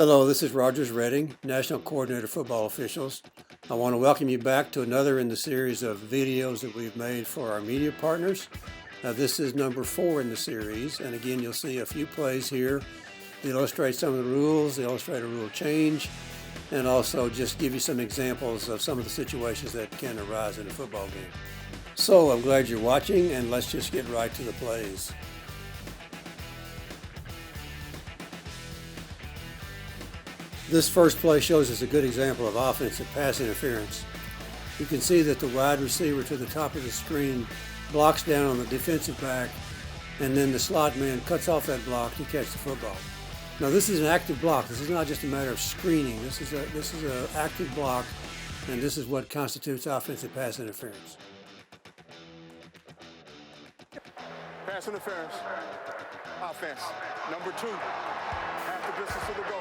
Hello, this is Rogers Redding, National Coordinator of Football Officials. I want to welcome you back to another in the series of videos that we've made for our media partners. This is number 4 in the series, and again you'll see a few plays here that illustrate some of the rules, they illustrate a rule change, and also just give you some examples of some of the situations that can arise in a football game. So I'm glad you're watching, and let's just get right to the plays. This first play shows us a good example of offensive pass interference. You can see that the wide receiver to the top of the screen blocks down on the defensive back, and then the slot man cuts off that block to catch the football. Now this is an active block. This is not just a matter of screening. This is an active block, and this is what constitutes offensive pass interference. Pass interference. Offense. Number 2. Half the distance to the goal.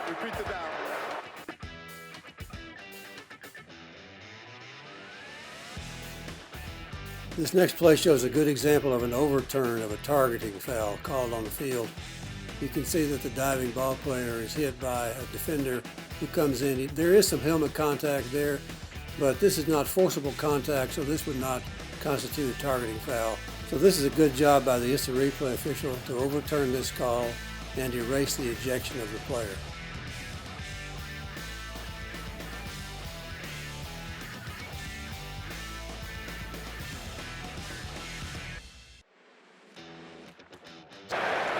Repeat the down. This next play shows a good example of an overturn of a targeting foul called on the field. You can see that the diving ball player is hit by a defender who comes in. There is some helmet contact there, but this is not forcible contact, so this would not constitute a targeting foul. So this is a good job by the instant replay official to overturn this call and erase the ejection of the player.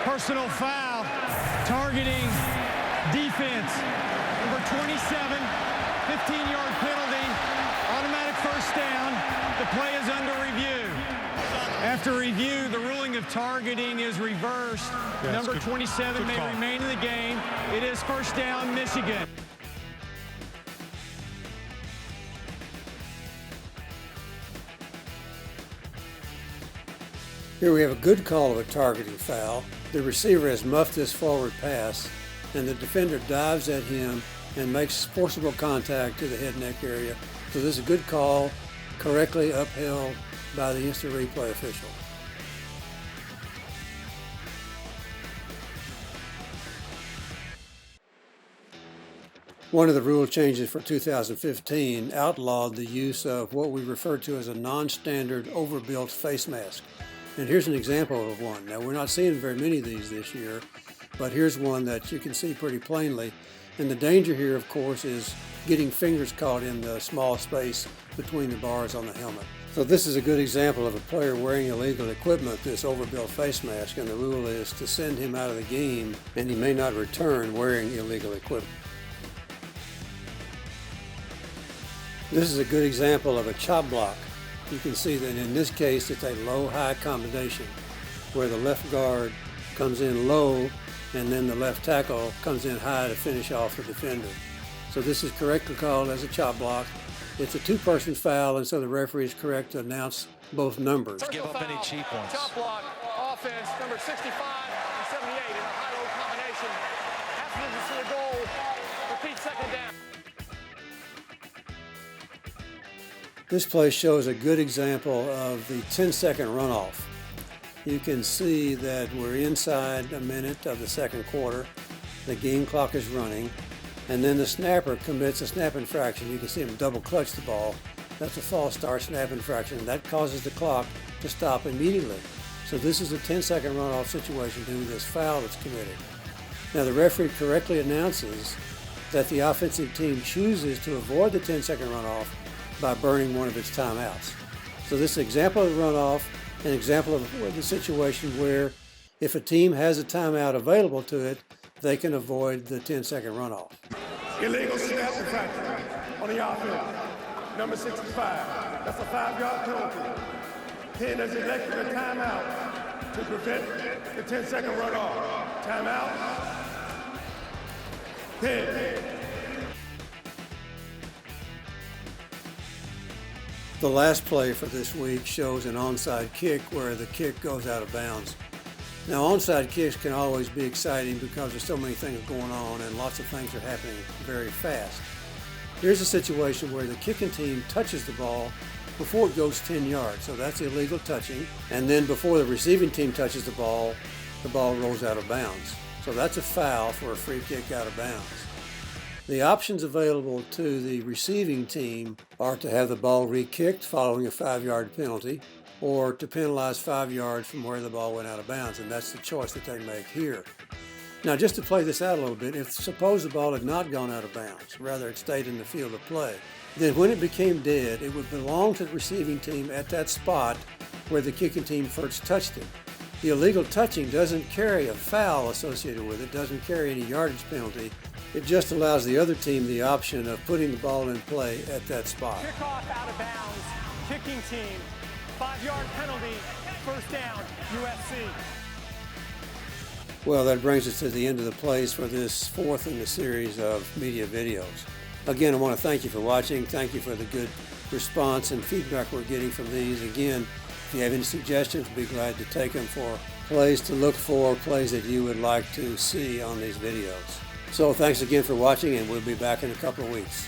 Personal foul, targeting defense. Number 27, 15-yard penalty, automatic first down. The play is under review. After review, the ruling of targeting is reversed. Number 27 may remain in the game. It is first down, Michigan. Here we have a good call of a targeting foul. The receiver has muffed this forward pass, and the defender dives at him and makes forcible contact to the head neck area. So this is a good call, correctly upheld by the instant replay official. One of the rule changes for 2015 outlawed the use of what we refer to as a non-standard overbuilt face mask. And here's an example of one. Now, we're not seeing very many of these this year, but here's one that you can see pretty plainly. And the danger here, of course, is getting fingers caught in the small space between the bars on the helmet. So this is a good example of a player wearing illegal equipment, this overbuilt face mask, and the rule is to send him out of the game, and he may not return wearing illegal equipment. This is a good example of a chop block. You can see that in this case it's a low-high combination where the left guard comes in low and then the left tackle comes in high to finish off the defender. So this is correctly called as a chop block. It's a two-person foul, and so the referee is correct to announce both numbers. Give up any cheap ones. Chop block, offense, number 65 and 78 in a high-low combination. Half the distance to the goal. Repeat second down. This play shows a good example of the 10-second runoff. You can see that we're inside a minute of the second quarter. The game clock is running, and then the snapper commits a snap infraction. You can see him double clutch the ball. That's a false start snap infraction. That causes the clock to stop immediately. So this is a 10-second runoff situation due to this foul that's committed. Now the referee correctly announces that the offensive team chooses to avoid the 10-second runoff by burning one of its timeouts. So this is an example of runoff, an example of the situation where if a team has a timeout available to it, they can avoid the 10-second runoff. Illegal snap infraction on the offense. Number 65. That's a 5-yard penalty. 10 has elected a timeout to prevent the 10-second runoff. Timeout. 10. The last play for this week shows an onside kick where the kick goes out of bounds. Now, onside kicks can always be exciting because there's so many things going on and lots of things are happening very fast. Here's a situation where the kicking team touches the ball before it goes 10 yards, so that's illegal touching. And then before the receiving team touches the ball rolls out of bounds. So that's a foul for a free kick out of bounds. The options available to the receiving team are to have the ball re-kicked following a 5-yard penalty, or to penalize 5 yards from where the ball went out of bounds, and that's the choice that they make here. Now, just to play this out a little bit, if suppose the ball had not gone out of bounds, rather it stayed in the field of play, then when it became dead, it would belong to the receiving team at that spot where the kicking team first touched it. The illegal touching doesn't carry a foul associated with it, doesn't carry any yardage penalty. It just allows the other team the option of putting the ball in play at that spot. Kickoff out of bounds, kicking team, 5-yard penalty, first down, USC. Well, that brings us to the end of the plays for this fourth in the series of media videos. Again, I want to thank you for watching. Thank you for the good response and feedback we're getting from these. Again, if you have any suggestions, we'll be glad to take them for plays to look for, plays that you would like to see on these videos. So thanks again for watching, and we'll be back in a couple of weeks.